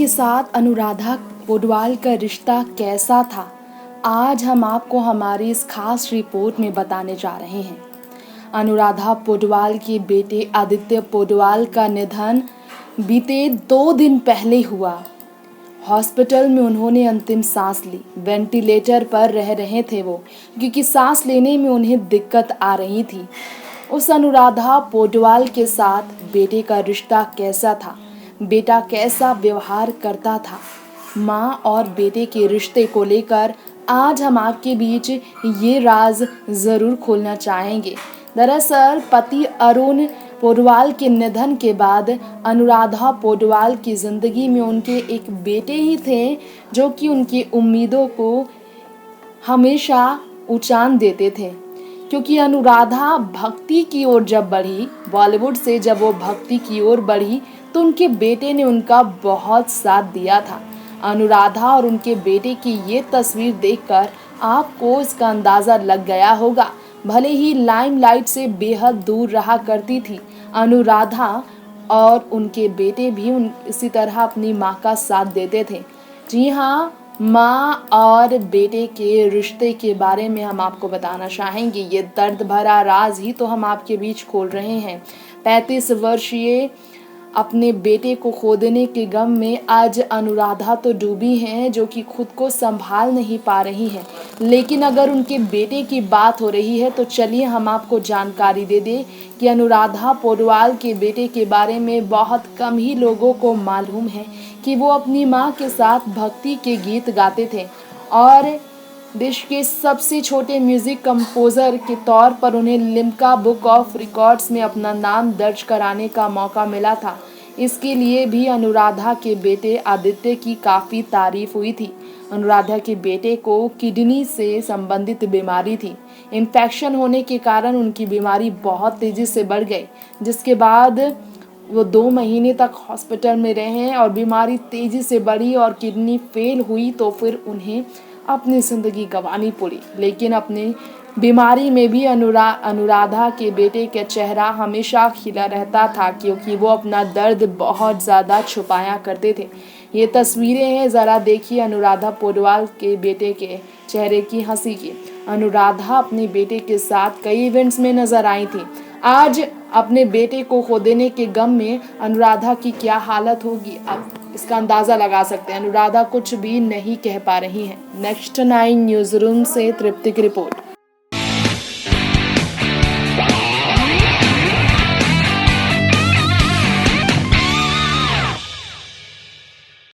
के साथ अनुराधा पौडवाल का रिश्ता कैसा था, आज हम आपको हमारी इस खास रिपोर्ट में बताने जा रहे हैं। अनुराधा पौडवाल के बेटे आदित्य पौडवाल का निधन बीते 2 दिन पहले हुआ। हॉस्पिटल में उन्होंने अंतिम सांस ली। वेंटिलेटर पर रह रहे थे वो, क्योंकि सांस लेने में उन्हें दिक्कत आ रही थी। उस अनुराधा पौडवाल के साथ बेटे का रिश्ता कैसा था, बेटा कैसा व्यवहार करता था, माँ और बेटे के रिश्ते को लेकर आज हम आपके बीच ये राज ज़रूर खोलना चाहेंगे। दरअसल पति अरुण पौडवाल के निधन के बाद अनुराधा पौडवाल की ज़िंदगी में उनके एक बेटे ही थे जो कि उनकी उम्मीदों को हमेशा उचान देते थे। क्योंकि अनुराधा भक्ति की ओर जब बढ़ी, बॉलीवुड से जब वो भक्ति की ओर बढ़ी, तो उनके बेटे ने उनका बहुत साथ दिया था। अनुराधा और उनके बेटे की ये तस्वीर देखकर आपको इसका अंदाज़ा लग गया होगा। भले ही लाइमलाइट से बेहद दूर रहा करती थी अनुराधा, और उनके बेटे भी इसी तरह अपनी माँ का साथ देते थे। जी हाँ, माँ और बेटे के रिश्ते के बारे में हम आपको बताना चाहेंगे। ये दर्द भरा राज ही तो हम आपके बीच खोल रहे हैं। 35 वर्षीय अपने बेटे को खो देने के गम में आज अनुराधा तो डूबी हैं, जो कि खुद को संभाल नहीं पा रही हैं। लेकिन अगर उनके बेटे की बात हो रही है तो चलिए हम आपको जानकारी दे दें कि अनुराधा पौडवाल के बेटे के बारे में बहुत कम ही लोगों को मालूम है कि वो अपनी माँ के साथ भक्ति के गीत गाते थे, और देश के सबसे छोटे म्यूज़िक कंपोज़र के तौर पर उन्हें लिम्का बुक ऑफ रिकॉर्ड्स में अपना नाम दर्ज कराने का मौका मिला था। इसके लिए भी अनुराधा के बेटे आदित्य की काफ़ी तारीफ हुई थी। अनुराधा के बेटे को किडनी से संबंधित बीमारी थी। इन्फेक्शन होने के कारण उनकी बीमारी बहुत तेज़ी से बढ़ गई, जिसके बाद वो 2 महीने तक हॉस्पिटल में रहे और बीमारी तेज़ी से बढ़ी और किडनी फेल हुई, तो फिर उन्हें अपनी ज़िंदगी गंवानी पड़ी। लेकिन अपनी बीमारी में भी अनुराधा के बेटे का चेहरा हमेशा खिला रहता था, क्योंकि वो अपना दर्द बहुत ज़्यादा छुपाया करते थे। ये तस्वीरें हैं, ज़रा देखिए अनुराधा पौडवाल के बेटे के चेहरे की हंसी की। अनुराधा अपने बेटे के साथ कई इवेंट्स में नज़र आई थी। आज अपने बेटे को खो देने के गम में अनुराधा की क्या हालत होगी, अब इसका अंदाज़ा लगा सकते हैं। अनुराधा कुछ भी नहीं कह पा रही हैं। नेक्स्ट 9 न्यूज़ रूम से तृप्ति की रिपोर्ट।